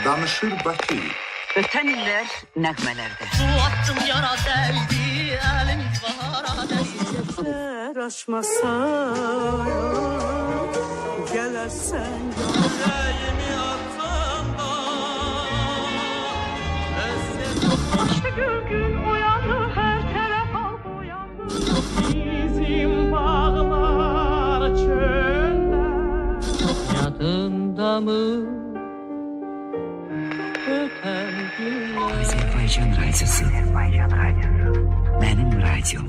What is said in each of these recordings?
Danışır Bakı. Öten iller nəğmələrdə. Su attım yara dəldi, əlimiz bahara dəldi. Aşmasan, gələrsən. Yüreğimi attım da, İşte gün uyandı, her taraf halk uyandı. Bizim bağlar çöller. yadında mı öten günler? Azərbaycan radiosu. Mənim radiom.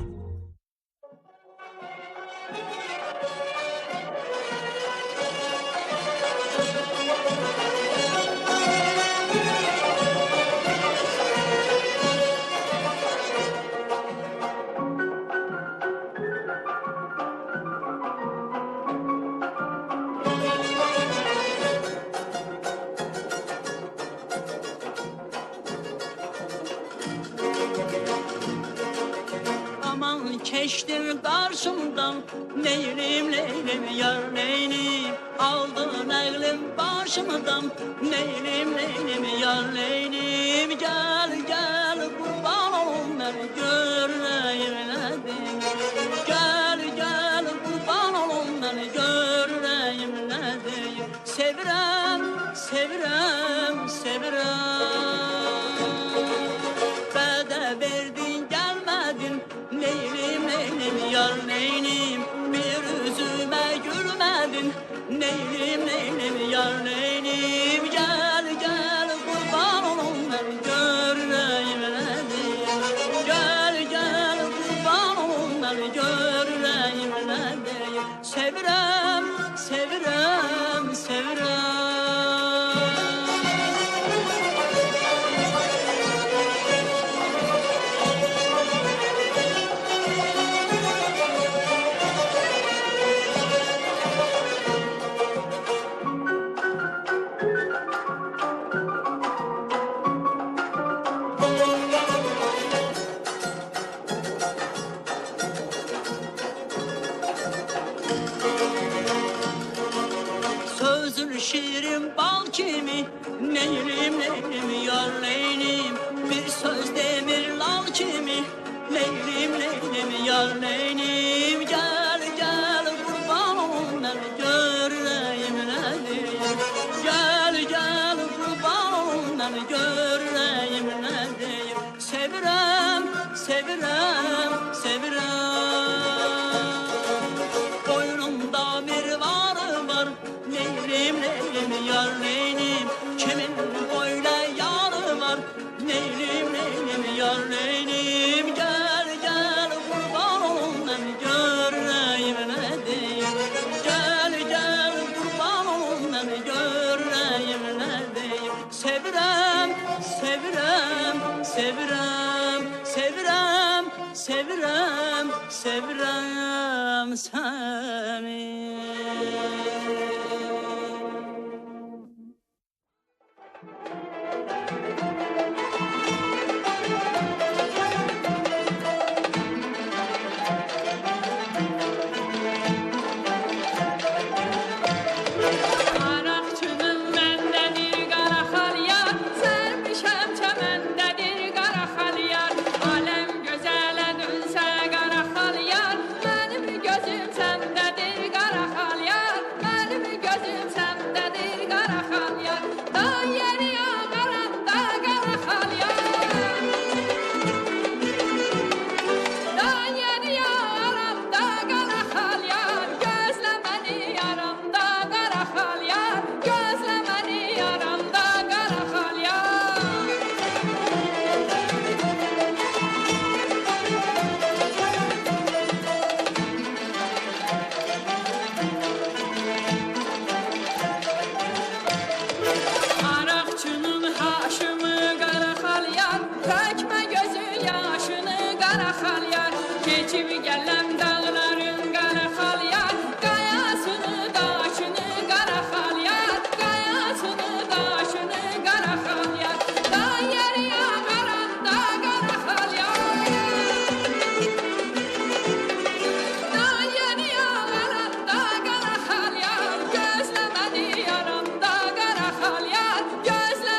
Aman keçtin karşımdan, neylim neylim yar neylim. Aldın elim başımdan, neylim neylim yar neylim. Gel gel kurban olun beni göreyim nedim. Gel gel kurban olun beni göreyim nedim. Sevirem, sevirem, sevirem. Bede verdin gelmedin, neylim neylim yar neylim. Bir yüzüme gülmedin, neylim neylim yar neylim. Gel gel kurban olun beni göreyim nedim. Gel gel kurban olun beni göreyim nedim. Sevirem, sevirem, sevirem. Sözün şiirin bal kimi, neylim neylim yar neylim. Bir söz demir lal kimi, neylim neylim yar neylim. Gel gel kurban olun beni göreyim nedim. Gel gel kurban olun beni göreyim nedim. Sevirem, sevirem, sevirem. Boynumda bir varı var, neylim neylim yar neylim. Kimin böyle yarı var, neylim neylim yar neylim. Gel gel kurban olun beni göreyim nedim. Gel gel kurban olun beni göreyim nedim. Sevirem, sevirem, sevirem, sevirem, sevirem, sevirem seni. Araqçının məndədir qara xalyar, sərmişəm çəməndədir qara xalyar. Aləm gözələ dönsə qara xalyar, mənim gözüm səndədir qara xalyar. Mənim gözüm səndədir qara xalyar. Dağ yeri ağaranda qara xalyar. Dağ yeri ağaranda qara xalyar, gözlə məni yaramda qara xalyar. Gözlə məni yaramda qara xalyar. Araqçının haşımı qara xalyar, tökmə gözü yaşını qara xalyar. Keçib gələm dağların qara xalyar, qayasını daşını qara xalyar. Qayasını daşını qara xalyar. Dağ yeri ağaranda qara xalyar. Dağ yeri ağaranda qara xalyar, gözlə məni yaramda qara xalyar. Gözlə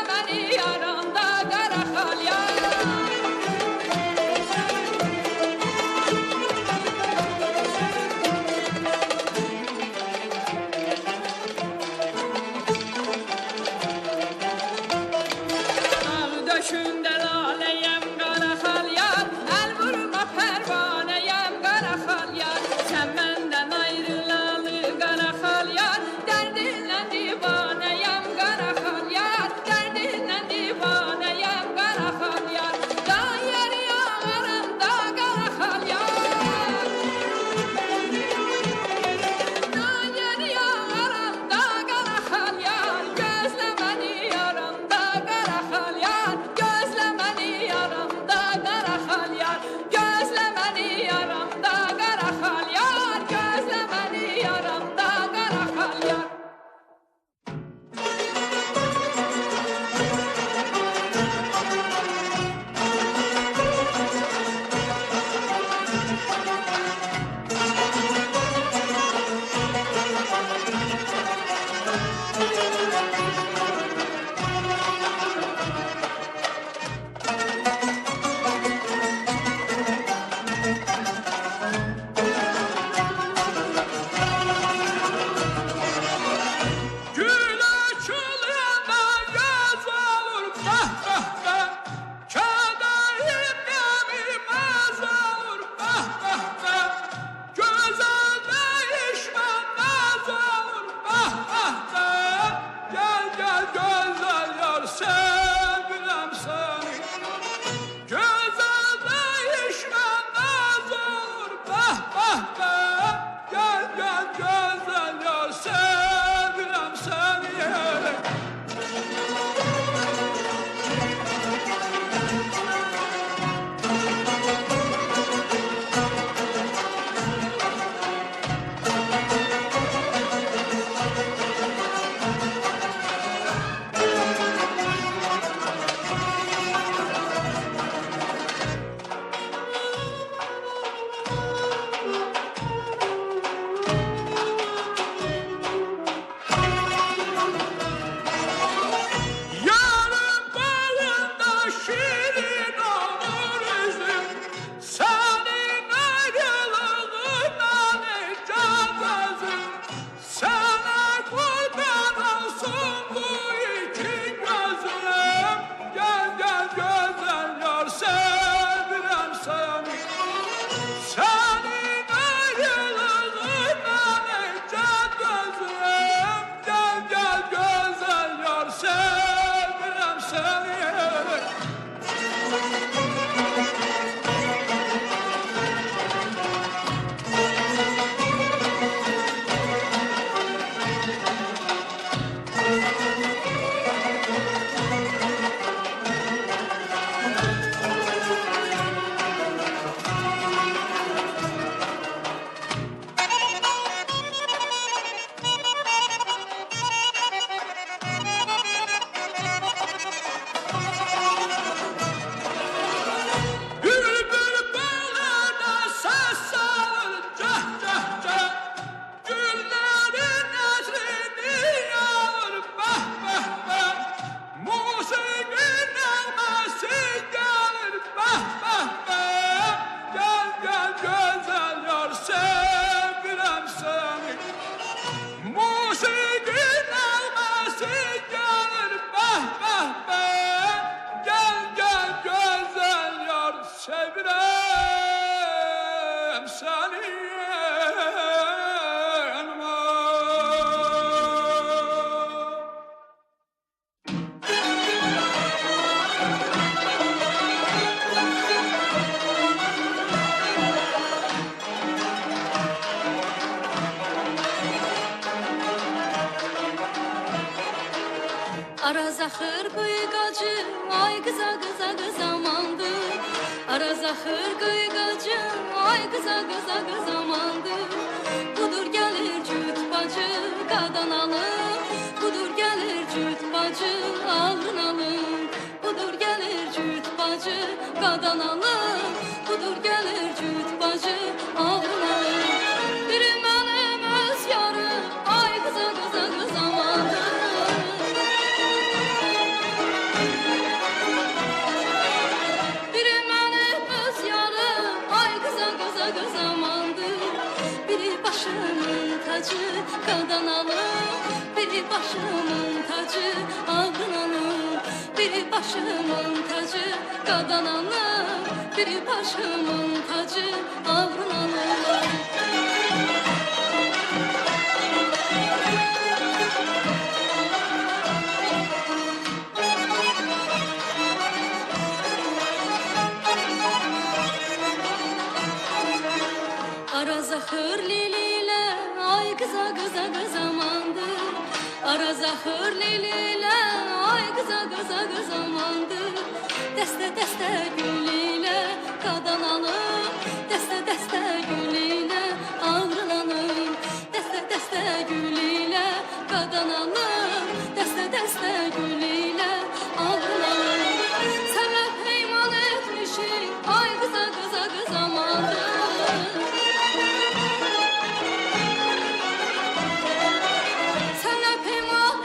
Gül açılanda yaz olur bah bah bah. Kaderim gemilmez olur bah bah bah. Güzel değişmez olur bah bah bah. Gel gel güzel yar sevirem seni. Güzel değişmez olur bah bah bah. Gel gel güzel yar sevirem seni. Yarın bağında şirin olur üzüm. Senin ayrılığından can gözüm. Sana kurban olsun bu iki gözüm. Gel gel güzel yar sevirem seni. Senin ayrılığından can gözüm. Gel gel güzel yar sevirem seni. Bülbül bağlarda ses salır cah cah cah. Güllerin esrini alır bah bah bah. Musikin nağması gelir bah bah bah. Gel gel güzel yar sevirem seni. Musikin nağması gelir bah bah bah. Gel gel güzel yar sevirem seni. Araz axır qıyqacı, ay qıza qıza qızamandı. Araz axır qıyqacı, ay qıza qıza qızamandı. Budur gəlir cüt bacı, qadan alım. Budur gəlir cüt bacı, alın alım. Budur gəlir cüt bacı, qadan alım. Budur gəlir cüt bacı, alın alım. Biri mənim öz yarım, ay qıza qıza qızamandı. Biri mənim öz yarım, ay qıza qıza qızamandı. Biri başımın tacı, qadan alım. Biri başımın tacı, alın alım. Biri başımın tacı, qadan alım. Biri başımın tacı, alın alım. Araz axır lililə, ay qıza qıza qızamandı. Araz axır lililə, ay qıza qıza qızamandı. Dəstə dəstə gül ilə qadan alım. Dəstə dəstə gül ilə ağrılanım. Dəstə dəstə gül ilə qadan alım. Dəstə dəstə gül ilə ağrılanım. Sənə peyman etmişik, ay qıza qıza qızamandı. Sana peyman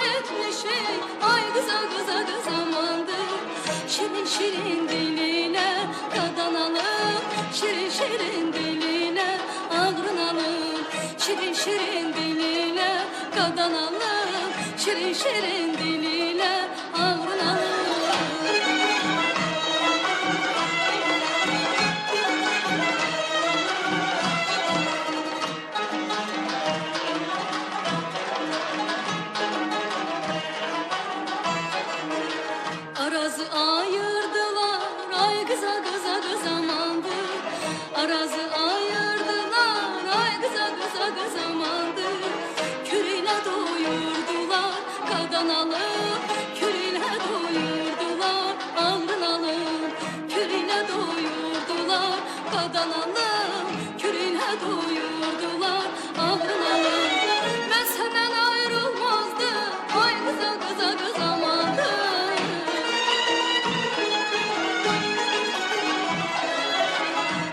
şirin diliyle ağrın alır. Arazı ayırdılar, ay kıza kıza kız amandır. Arazı ayırdılar, ay kıza kıza kız amandır. Külüyle doyurdular, kadan alıp, külüyle doyurdular, alın alın. Külüyle doyurdular, kadan alıp, külüyle doyurdular, alın alın. Ben senden ayrılmazdım, ay kıza kıza kız amandır.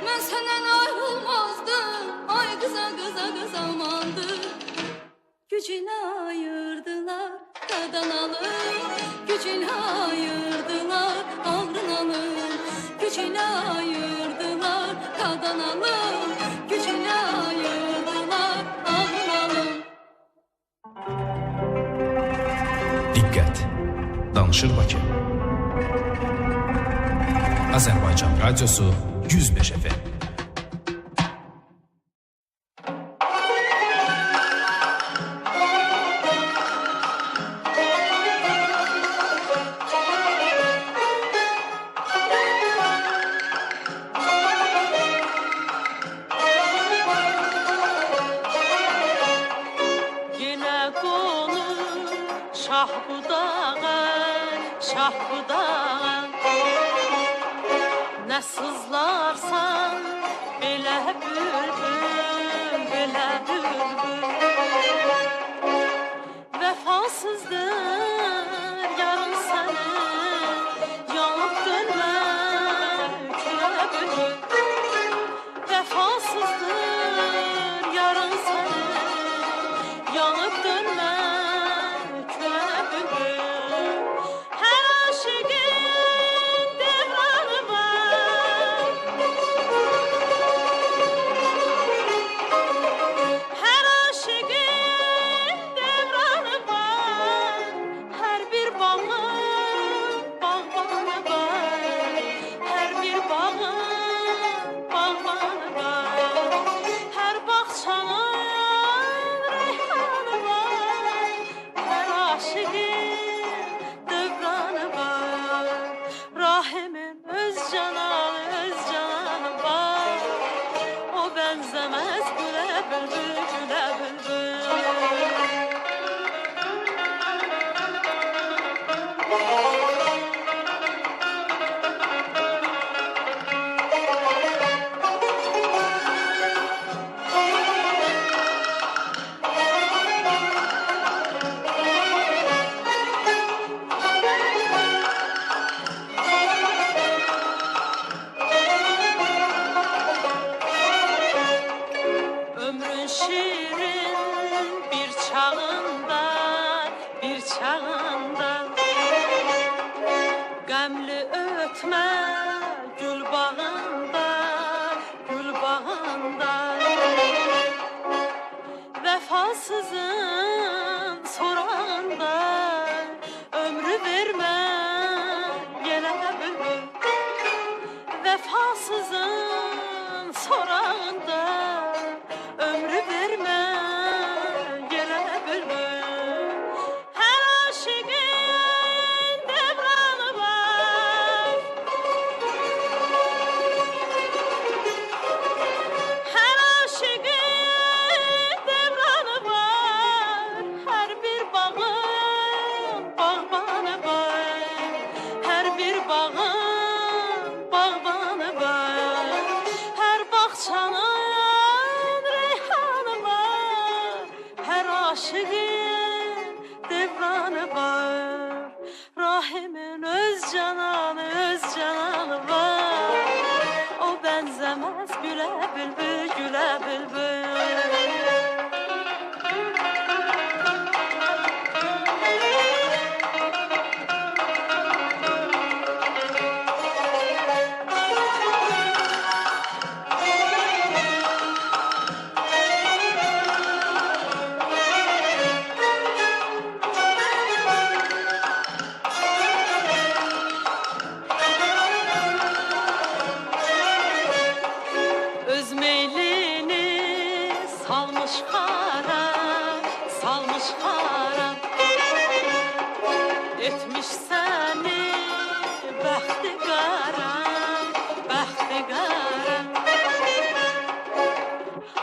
Ben senden ayrılmazdım, ay kıza kıza kız amandır. Gücüne ayırdılar, kadan alın. Gücüne ayırdılar, alın alın. Gücüne ayırdılar, kadan alın. Gücüne ayırdılar, alın alın. Diqqət! Danışır Bakı. Azərbaycan Radiosu 105 FM. Yine konu şah budağa, şah budağa. Ne sızlarsan belə bülbül, belə bülbül. Vefasızdır yarın səni, yanıb dönmə külə bülbül. Vefasızdır yarın səni, yanıb dönmə külə bülbül. Hər aşıqın devranı var, hər aşıqın devranı var. Hər bir bağın bağbanı var, hər bir bağın bağbanı var. Hər bağçanın reyhanı var, hər aşıqın devranı var. Rahimin öz cananı var. O benzemez güle bülbül, güle bülbül. Ömrün şirin bir çağında, bir çağında. Qəmli ötmə gül bağında, gül bağında. Vefasızın sorağında, ömrü vermə yenə bülbül. Vefasızın sorağında, ömrü vermə yenə bülbül. Hər aşıqın devranı var, hər aşıqın devranı var. Hər bir bağın bağbanı var, hər bir bağın bağbanı var. Hər bağçanın reyhanı var, hər aşıqın devranı var. Rahimin öz cananı var. O benzemez güle bülbül, güle bülbül. etmiş seni bəxti qara, bəxti qara.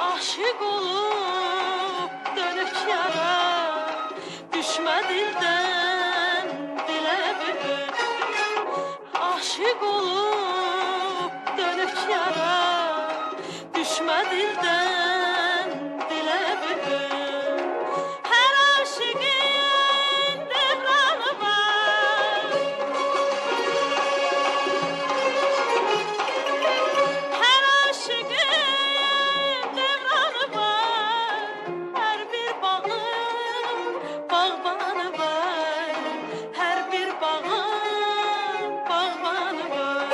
Aşık olup dönük yara, düşmə dildən dilə bülbül. Aşık olup dönük yara, düşmə dildən dilə bülbül. Hər aşıqın devranı var, hər aşıqın devranı var. Hər bir bağın bağbanı var, hər bir bağın bağbanı var.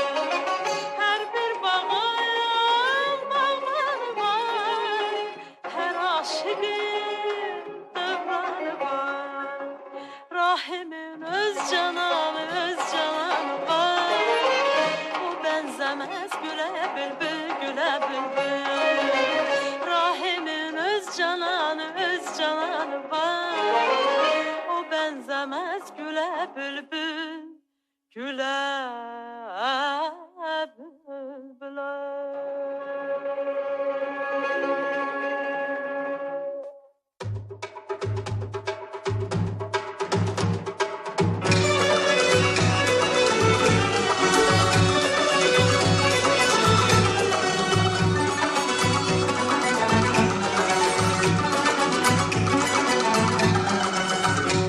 Hər bir bağın bağbanı var, hər aşıqın devranı var. Rahimin öz cananı var, o benzemez güle bülbül, güle bülbül. Rahimin öz cananı var, o benzemez güle bülbül, güle bülbüle.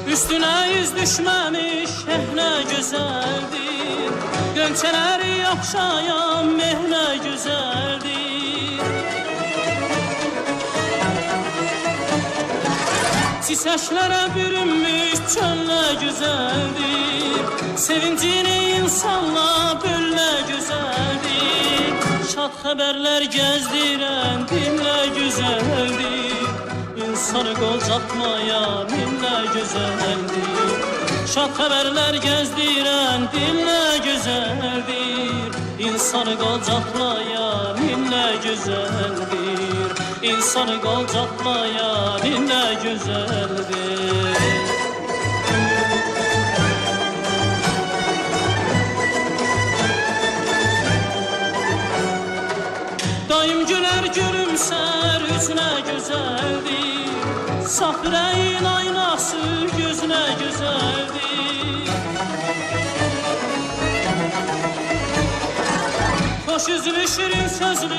Üstüne yüz düşmemiş ne güzeldir, Gönçeleri okşayan mehne güzeldir. Çiçeklere bürünmüş çölle güzeldir, Sevincini insanla bölle güzeldir. Şad haberler gezdiren dinle güzeldir, İnsanı qocatmaya minlə gözəldir. Şad xəbərlər gezdiren dinlə gözəldir, İnsanı qocatmaya minlə gözəldir, İnsanı qocatmaya minlə gözəldir. Daim güler gülümser üzüne güzeldir, Safire'nin aynası gözüne güzeldir. Hoş üzlü şirin sözlü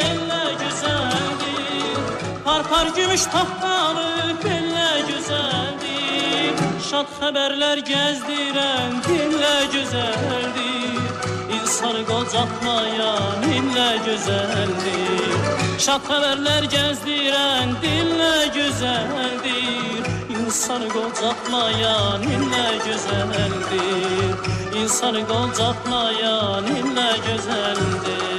elle güzeldir, Parpar gümüş tahtalı belle güzeldir. Şad haberler gezdiren dinle güzeldir, İnsanı qocatmaya minlə güzeldir. Şad haberler gezdiren dinle güzeldir, İnsanı qocatmaya minlə güzeldir, İnsanı qocatmaya minlə güzeldir.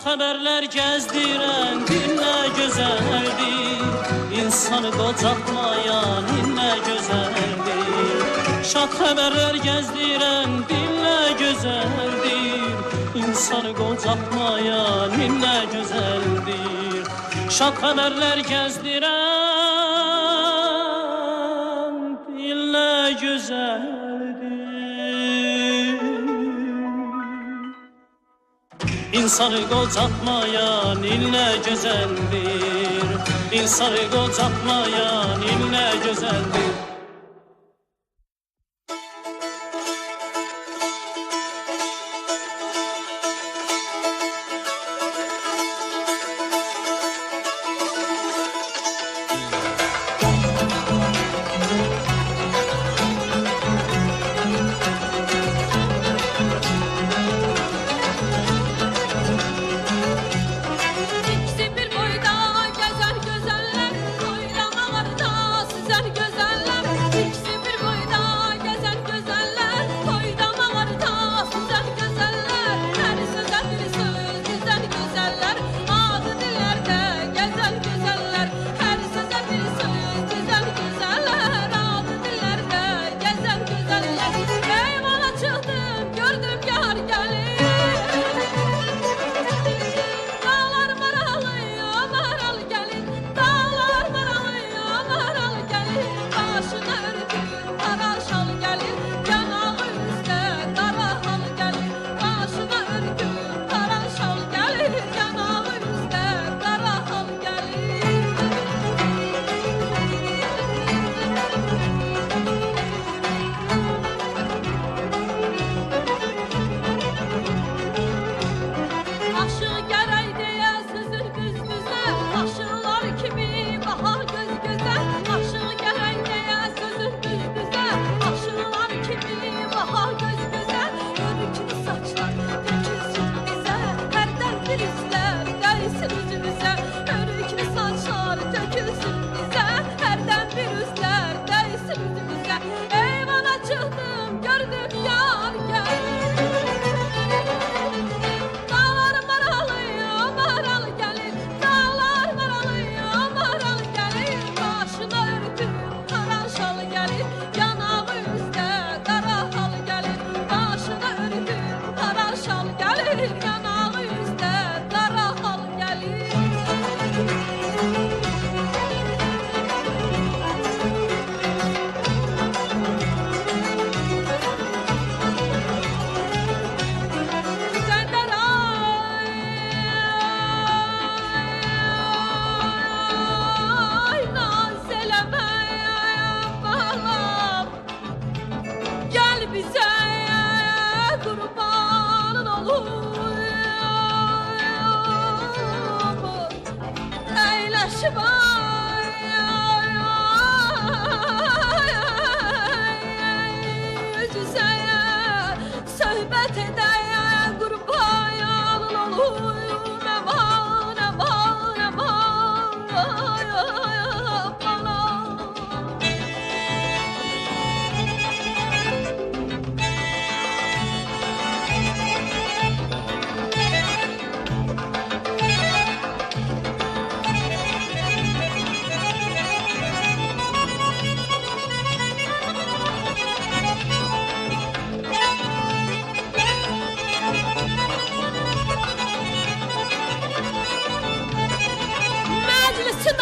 Haberler gezdiren dinle güzeldir, İnsanı qocatmayan inlə güzeldir. Şad haberler gezdiren dinle güzeldir, İnsanı qocatmayan inlə güzeldir. Şad haberler gezdiren dinle güzeldir, İnsanı qocatmayan inlə gözəldir, İnsanı qocatmayan inlə gözəldir. İkisi bir boyda gezer güzeller, oynamalarda süzer güzeller. bize kurbanın olur. Eyleşip yüzüzeye söhbət edeye kurbanın olur. Eman, eman, eman bana. Meclisin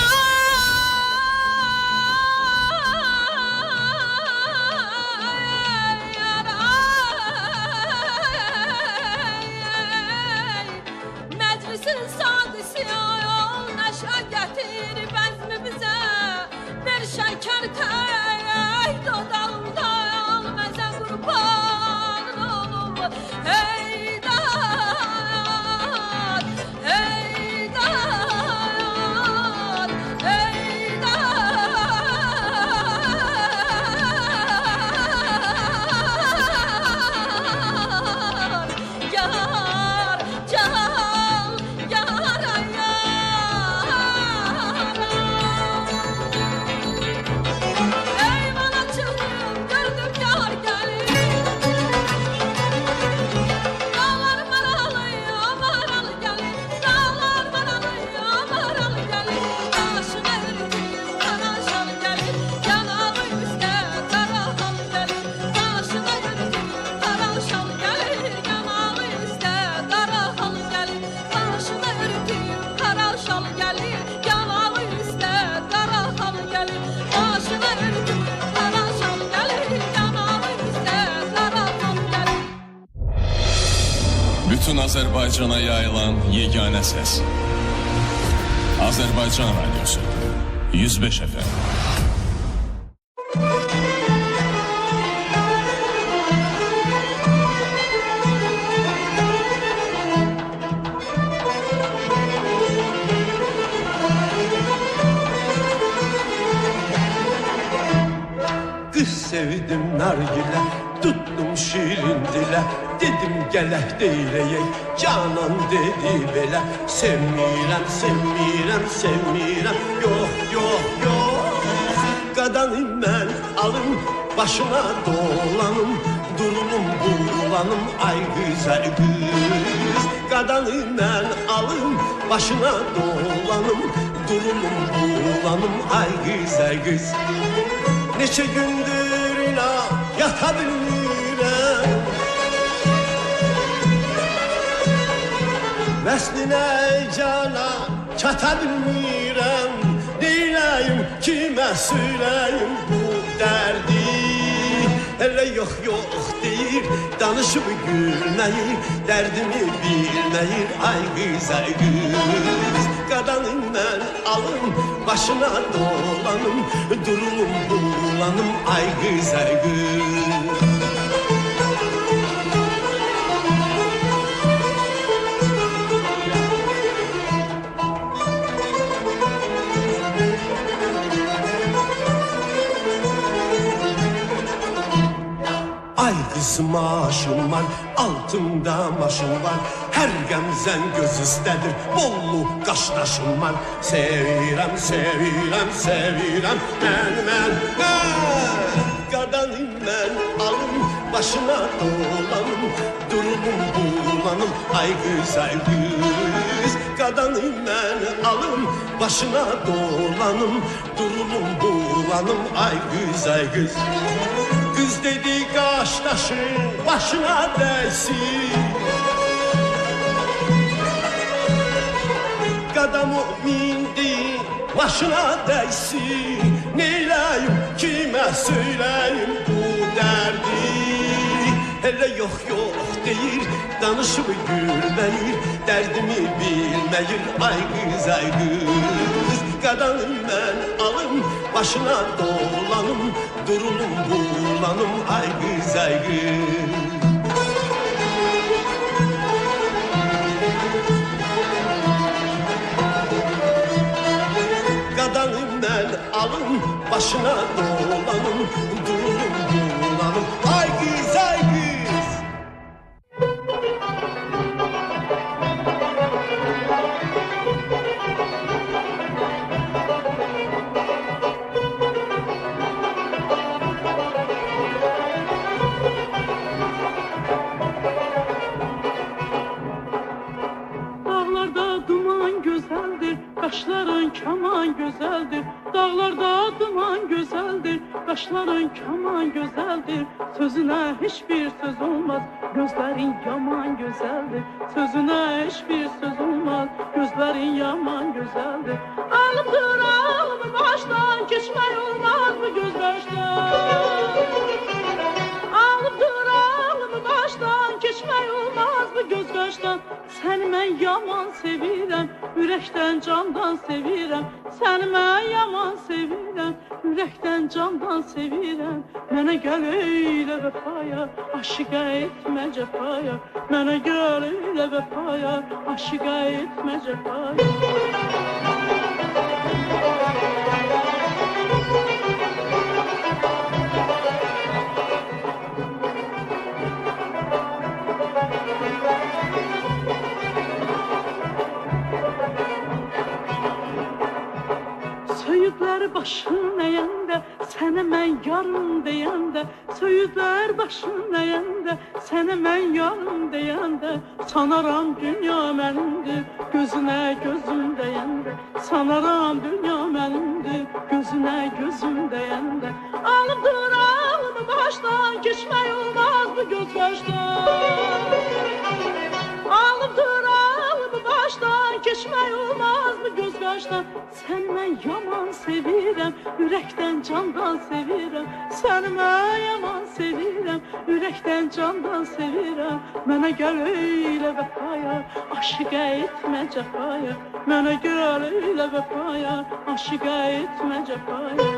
Meclisin sadisi ayol neşe getir bezmimize bir şeker tek dodağında almeze kurban olum Heydar, Heydar, Heydar. Yar, can, yara, yara. Eyvan açıldım, gördüm yar gelir. Dağlar maralı, maralı gelir. Dağlar maralı, maralı gelir. Başına örtüyüm, kara şal gelir. Yanağı üstte kara hal gelir. Başına örtüyüm, kara şal gelir. Yanağı üstte kara hal gelir. Başına örtüyüm, kara şal gelir. Yanağı üstte kara hal gelir. Başına örtüyüm, kara şal gelir. Yanağı üstte kara hal gelir. Bütün Azərbaycana yayılan yeganə səs. Azərbaycan Radyosu 105 FM. Kız sevdim nargile, tuttum şirin dile. Dedim gelek deyleyek, canan dedi bele. Sevmirem, sevmirem, sevmirem, yok, yok, yok. Qadanım mən alım, başına dolanım. Durulum, bulanım, ay güzel kız. Qadanım mən alım, başına dolanım. Durulum, bulanım, ay güzel kız. Neçə gündür inan yata bilmirəm. Vəslinə cana çata bilmirəm. Neyləyim, kimə söyləyim bu dərdi. Elə yox, yox deyir, danışıb gülməyir. Dərdimi bilməyir, ay güzel kız. Qadanım mən alım, başına dolanım. Durulum, bulanım, ay güzel kız. Ay kızım aşım var, altımda maşım var. Her gemzen göz istedir, bollu kaştaşım var. Sevirem, sevirem, sevirem, mən. Qadanım mən alım, başına dolanım. Durulum, bulanım, ay güzel kız. Qadanım mən alım, başına dolanım. Durulum, bulanım, ay güzel kız. Kız dedi kaştaşın başına değsin. Qadamı mindi başına değsin. Neyləyim, kimə söyləyim bu dərdi. Hele yok yok deyir, danışıb gülməyir. Dərdimi bilməyir, ay güzel kız. Qadanım mən alım, başına dolanım. Durulum bulanım, ay güzel güzel kız. Qadanımdan alın, başına dolanın, durun bulanın. Ay kız, ay kız. Dağlarda duman güzeldir, kaşların kaman güzeldir. Dağlarda duman güzeldir, kaşların kaman güzeldir. Sözüne hiçbir söz olmaz, gözlerin yaman güzeldir. Sözüne hiçbir söz olmaz, gözlerin yaman güzeldir. Alıp dur alımı baştan, geçmek olmaz mı göz baştan? Alıp dur alımı baştan, geçmek olmaz mı göz baştan? Səni mən yaman sevirəm, ürəkdən candan sevirəm. Səni mən yaman sevirəm, ürəkdən candan sevirəm. Mənə gəl eylə vəfaya, aşiqə etmə cəfaya. Mənə gəl eylə vəfaya, aşiqə etmə cəfaya. Söyüdlər başın əyəndə, sənə mən yarım deyəndə. Söyüdlər başın əyəndə, sənə mən yarım deyəndə. Sanaram dünya mənimdir, gözünə gözüm deyəndə. Sanaram dünya mənimdir, gözünə gözüm deyəndə. Alıb dur alımı başdan, keçmək olmaz bu göz başdan. Alıb dur alımı başdan, keçmək olmaz bu göz başdan. Sən mən yaman sevirəm, ürəkdən candan sevirəm. Səni mən yaman sevirəm, ürəkdən candan sevirəm. Mənə gəl eylə vəfaya, aşiqə etmə cəfaya. Mənə gəl eylə vəfaya, aşiqə etmə cəfaya.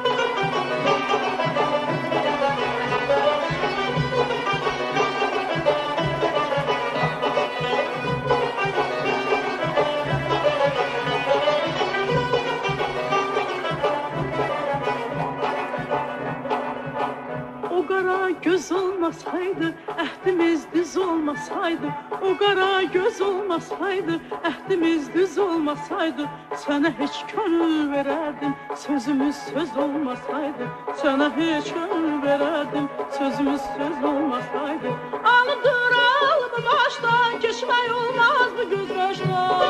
Göz olmasaydı, əhdimiz düz olmasaydı. O qara göz olmasaydı, əhdimiz düz olmasaydı. Sənə heç könül verərdim, sözümüz söz olmasaydı. Sənə heç könül verərdim, sözümüz söz olmasaydı. Alıb dur alımı başdan, keçmək olmaz bu göz başdan.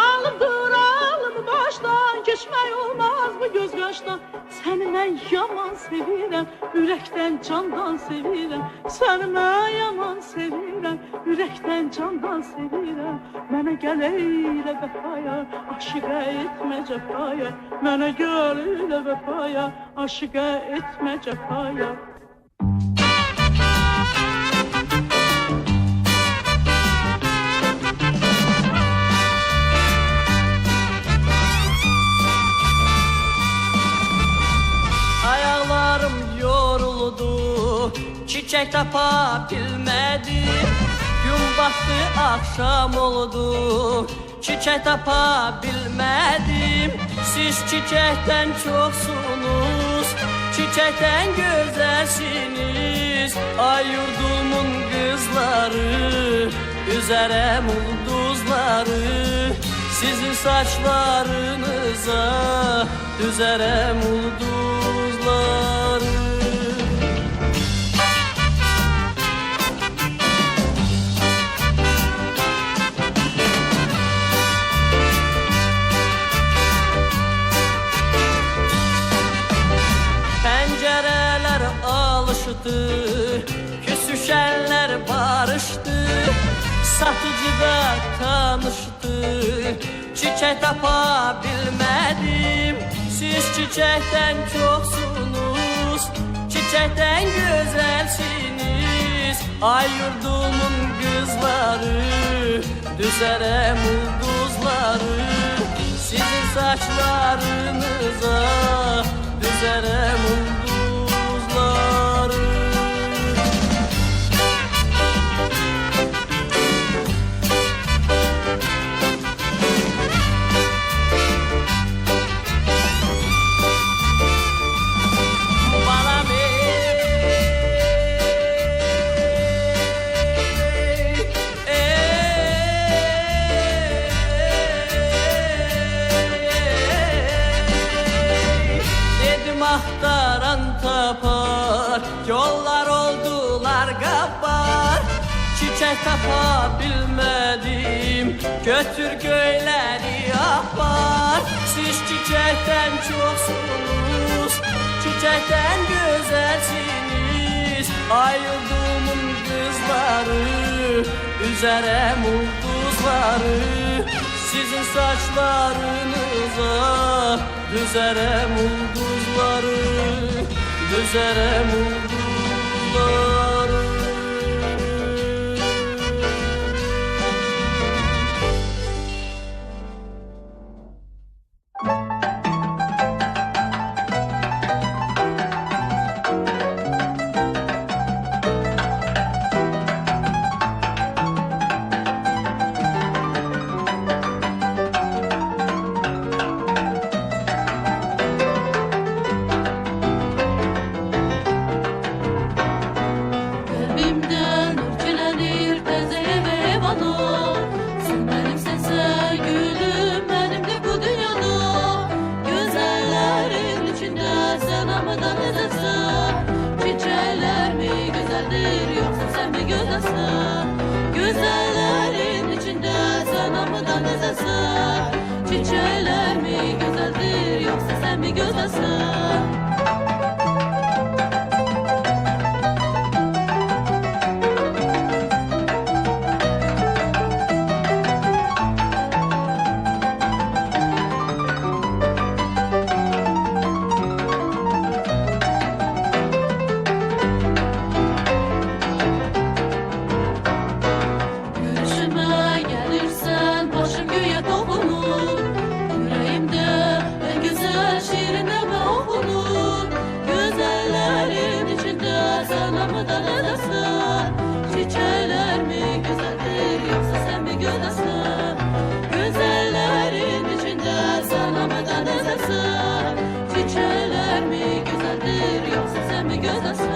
Alıp dur alımı baştan, geçmək olmaz bu göz qaşdan. Səni mən yaman sevirəm, ürəkdən candan sevirəm. Səni mən yaman sevirəm, ürəkdən candan sevirəm. Mənə gəl eylə vəfaya, aşiqə etmə cəfaya. Mənə gəl eylə vəfaya, aşiqə etmə cəfaya. Ayaqlarım yoruldu, çiçək tapa bilmədim. Gün batdı, axşam oldu, çiçək tapa bilmədim. Siz çiçəkdən çoxsunuz, çiçəkdən gözəlsiniz. Ay yurdumun qızları, üzərəm ulduzları. Sizin saçlarınıza düzərəm ulduzları. Pəncərələr alışdı, küsüşənlər barışdı. Satıcı da tanışdı, çiçək tapa bilmədim. Siz çiçəkdən çoxsunuz, çiçəkdən gözəlsiniz. Ay yurdumun qızları, düzərəm ulduzları. Sizin saçlarınıza düzərəm ulduzları. tapar Yollar oldular kapar Çiçek tapa bilmedim Götür göyleri apar Siz çiçekten çoksunuz Çiçekten güzelsiniz Ay yurdumun kızları Üzerem ulduzları Sizin saçlarınıza Düzerem ulduzları Düzerem ulduzları Kalbimden ürkelenir teze ve bana Sen benimsen sen gülüm benimle bu dünyada Güzellerin içinde sen amadan nezesin Çiçekler mi güzeldir yoksa sen mi güzelsin Güzellerin içinde sen amadan nezesin Çiçekler mi güzeldir yoksa sen mi güzelsin Görüşüme gelirsen başım göğe dokunur Yüreğimde en güzel şirinleme okunur Güzellerin içinde sen amadan edesin Çiçekler mi güzeldir yoksa sen mi güzelsin Güzellerin içinde sen amadan edesin Çiçekler mi güzeldir yoksa sen mi güzelsin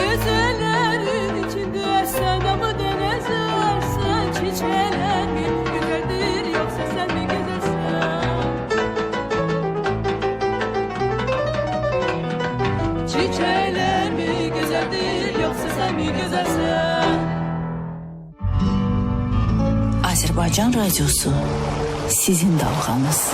Güzellerin içinde sen ama denezersen Çiçekler mi güzeldir yoksa sen mi güzelsin Çiçekler mi güzeldir yoksa sen mi güzelsin Azərbaycan radiosu sizin dalğanız.